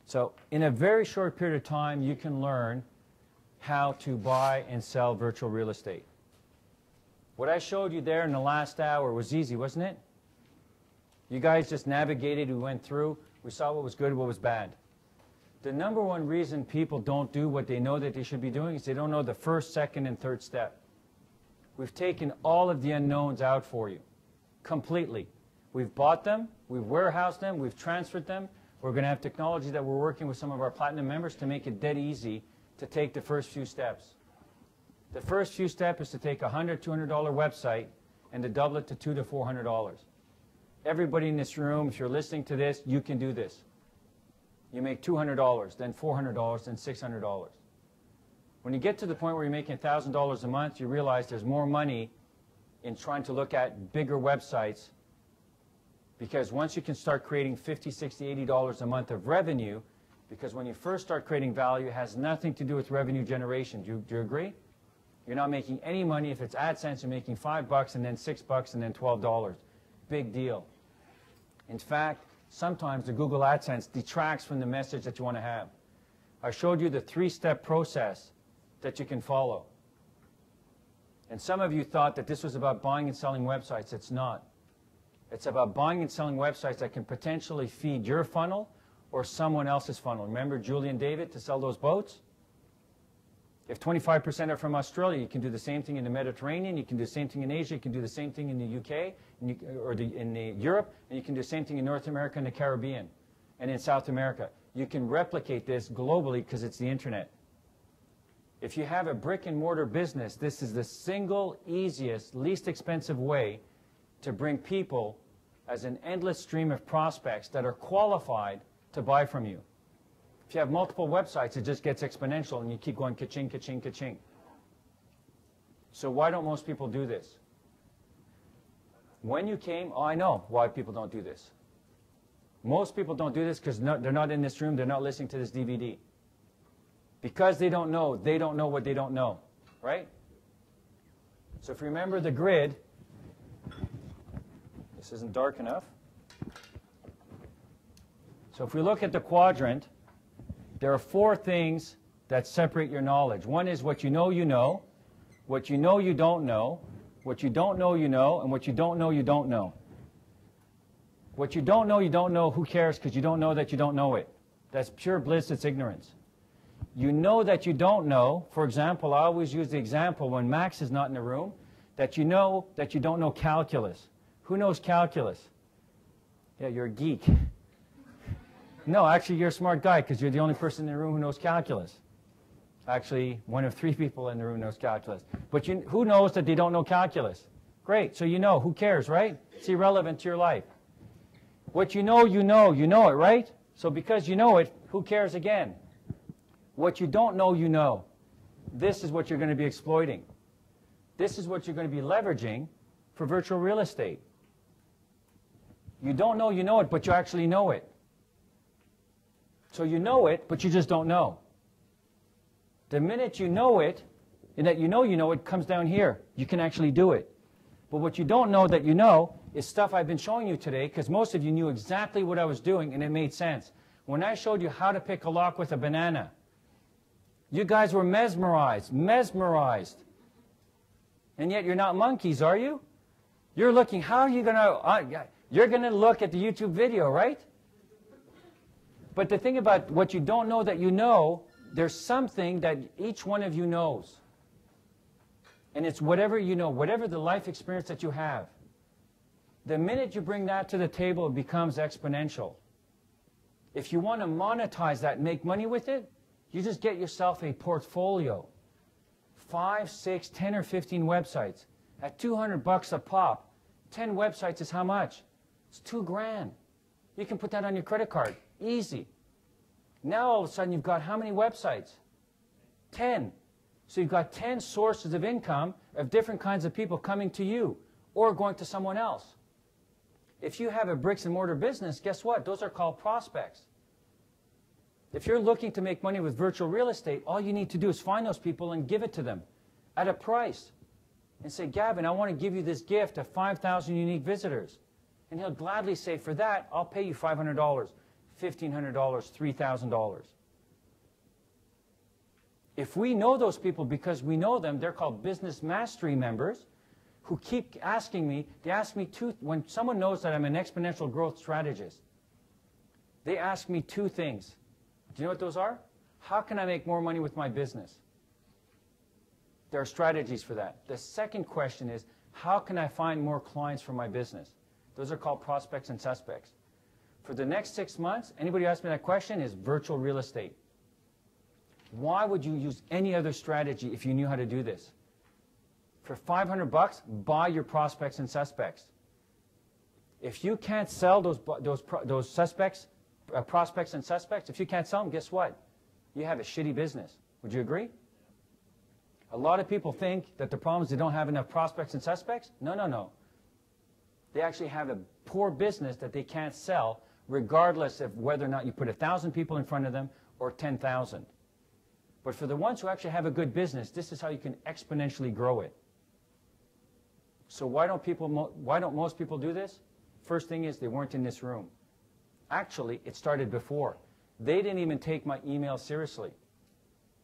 So in a very short period of time, you can learn how to buy and sell virtual real estate. What I showed you there in the last hour was easy, wasn't it? You guys just navigated, we went through, we saw what was good, what was bad. The number one reason people don't do what they know that they should be doing is they don't know the first, second, and third step. We've taken all of the unknowns out for you, completely. We've bought them, we've warehoused them, we've transferred them. We're going to have technology that we're working with some of our Platinum members to make it dead easy to take the first few steps. The first few steps is to take a $100, $200 website and to double it to $200 to $400. Everybody in this room, if you're listening to this, you can do this. You make $200, then $400, then $600. When you get to the point where you're making $1,000 a month, you realize there's more money in trying to look at bigger websites, because once you can start creating $50, $60, $80 a month of revenue, because when you first start creating value, it has nothing to do with revenue generation. Do you agree? You're not making any money. If it's AdSense, you're making $5 and then $6 and then $12. Big deal. In fact, sometimes the Google AdSense detracts from the message that you want to have. I showed you the three-step process that you can follow. And some of you thought that this was about buying and selling websites. It's not. It's about buying and selling websites that can potentially feed your funnel or someone else's funnel. Remember Julie and David to sell those boats? If 25% are from Australia, you can do the same thing in the Mediterranean, you can do the same thing in Asia, you can do the same thing in the UK, in Europe, and you can do the same thing in North America and the Caribbean, and in South America. You can replicate this globally because it's the internet. If you have a brick and mortar business, this is the single easiest, least expensive way to bring people as an endless stream of prospects that are qualified to buy from you. If you have multiple websites, it just gets exponential and you keep going ka-ching, ka-ching, ka-ching. So why don't most people do this? When you came, oh, I know why people don't do this. Most people don't do this because they're not in this room, they're not listening to this DVD. Because they don't know what they don't know, right? So if you remember the grid, this isn't dark enough. So if we look at the quadrant, there are four things that separate your knowledge. One is what you know, what you know you don't know, what you don't know you know, and what you don't know you don't know. What you don't know, who cares, because you don't know that you don't know it. That's pure bliss, it's ignorance. You know that you don't know. For example, I always use the example when Max is not in the room, that you don't know calculus. Who knows calculus? Yeah, you're a geek. No, actually, you're a smart guy because you're the only person in the room who knows calculus. Actually, one of three people in the room knows calculus. But who knows that they don't know calculus? Great, so you know. Who cares, right? It's irrelevant to your life. What you know it, right? So because you know it, who cares again? What you don't know, you know. This is what you're going to be exploiting. This is what you're going to be leveraging for virtual real estate. You don't know you know it, but you actually know it. So you know it, but you just don't know. The minute you know it, and that you know it, comes down here. You can actually do it. But what you don't know that you know is stuff I've been showing you today, because most of you knew exactly what I was doing, and it made sense. When I showed you how to pick a lock with a banana, you guys were mesmerized. And yet you're not monkeys, are you? You're looking, how are you going to, you're going to look at the YouTube video, right? But the thing about what you don't know that you know, there's something that each one of you knows. And it's whatever you know, whatever the life experience that you have. The minute you bring that to the table, it becomes exponential. If you want to monetize that and make money with it, you just get yourself a portfolio. 5, 6, 10, or 15 websites. At $200 a pop, 10 websites is how much? It's $2 grand. You can put that on your credit card. Easy. Now all of a sudden you've got how many websites? 10. So you've got 10 sources of income of different kinds of people coming to you or going to someone else. If you have a bricks and mortar business, guess what? Those are called prospects. If you're looking to make money with virtual real estate, all you need to do is find those people and give it to them at a price. And say, Gavin, I want to give you this gift of 5,000 unique visitors. And he'll gladly say, for that, I'll pay you $500, $1,500, $3,000. If we know those people because we know them, they're called business mastery members who keep asking me, they ask me when someone knows that I'm an exponential growth strategist, they ask me two things. Do you know what those are? How can I make more money with my business? There are strategies for that. The second question is, how can I find more clients for my business? Those are called prospects and suspects. For the next 6 months, anybody who asks me that question is virtual real estate. Why would you use any other strategy if you knew how to do this? For $500, buy your prospects and suspects. If you can't sell those suspects, prospects and suspects, if you can't sell them, guess what? You have a shitty business. Would you agree? A lot of people think that the problem is they don't have enough prospects and suspects. No, no, no. They actually have a poor business that they can't sell, regardless of whether or not you put 1,000 people in front of them or 10,000. But for the ones who actually have a good business, this is how you can exponentially grow it. So why don't most people do this? First thing is they weren't in this room. Actually, it started before. They didn't even take my email seriously.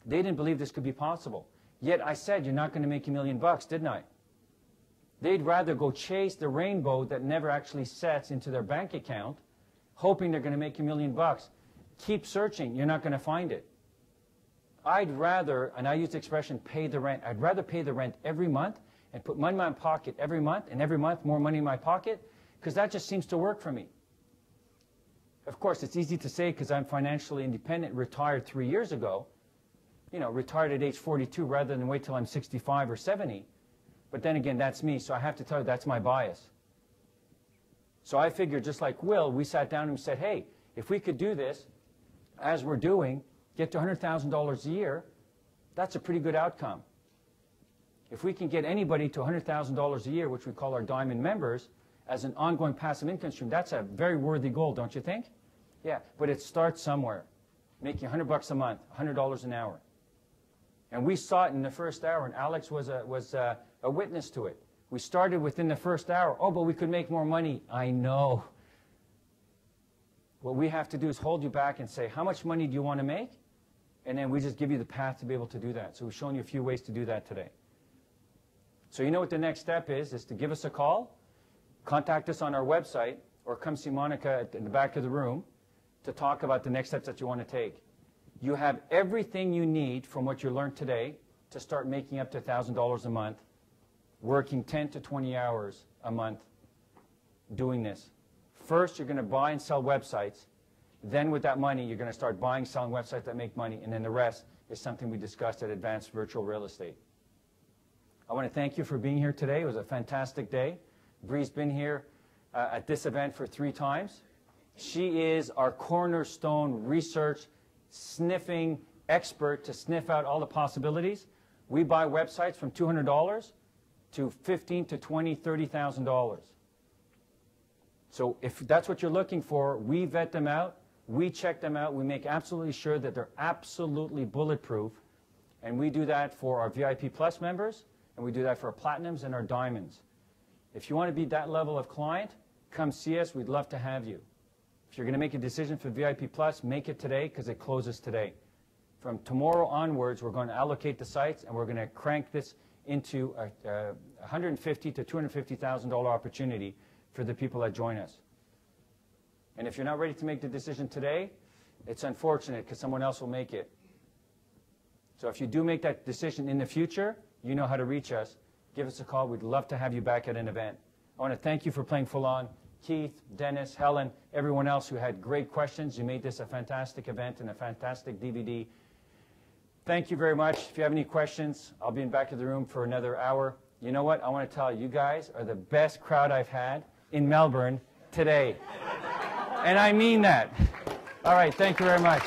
They didn't believe this could be possible. Yet I said, you're not going to make $1 million, didn't I? They'd rather go chase the rainbow that never actually sets into their bank account, hoping they're going to make $1 million. Keep searching. You're not going to find it. I'd rather, and I use the expression, pay the rent. I'd rather pay the rent every month and put money in my pocket every month, and every month more money in my pocket, because that just seems to work for me. Of course, it's easy to say because I'm financially independent, retired 3 years ago, you know, retired at age 42 rather than wait till I'm 65 or 70. But then again, that's me, so I have to tell you that's my bias. So I figured, just like Will, we sat down and we said, hey, if we could do this, as we're doing, get to $100,000 a year, that's a pretty good outcome. If we can get anybody to $100,000 a year, which we call our diamond members, as an ongoing passive income stream, that's a very worthy goal, don't you think? Yeah, but it starts somewhere. Making $100 a month, $100 an hour. And we saw it in the first hour, and Alex was a witness to it. We started within the first hour. Oh, but we could make more money. I know. What we have to do is hold you back and say, how much money do you want to make? And then we just give you the path to be able to do that. So we've shown you a few ways to do that today. So you know what the next step is to give us a call, contact us on our website, or come see Monica in the back of the room to talk about the next steps that you want to take. You have everything you need from what you learned today to start making up to $1,000 a month, working 10 to 20 hours a month doing this. First, you're going to buy and sell websites. Then with that money, you're going to start buying, selling websites that make money, and then the rest is something we discussed at Advanced Virtual Real Estate. I want to thank you for being here today. It was a fantastic day. Bree's been here at this event for 3 times. She is our cornerstone research sniffing expert to sniff out all the possibilities. We buy websites from $200 to $15,000 to $20,000, $30,000. So if that's what you're looking for, we vet them out, we check them out, we make absolutely sure that they're absolutely bulletproof, and we do that for our VIP Plus members, and we do that for our Platinums and our Diamonds. If you want to be that level of client, come see us. We'd love to have you. If you're going to make a decision for VIP Plus, make it today because it closes today. From tomorrow onwards, we're going to allocate the sites, and we're going to crank this into a $150,000 to $250,000 opportunity for the people that join us. And if you're not ready to make the decision today, it's unfortunate because someone else will make it. So if you do make that decision in the future, you know how to reach us. Give us a call. We'd love to have you back at an event. I want to thank you for playing full on. Keith, Dennis, Helen, everyone else who had great questions. You made this a fantastic event and a fantastic DVD. Thank you very much. If you have any questions, I'll be in back of the room for another hour. You know what? I want to tell you, you guys are the best crowd I've had in Melbourne today. And I mean that. All right. Thank you very much.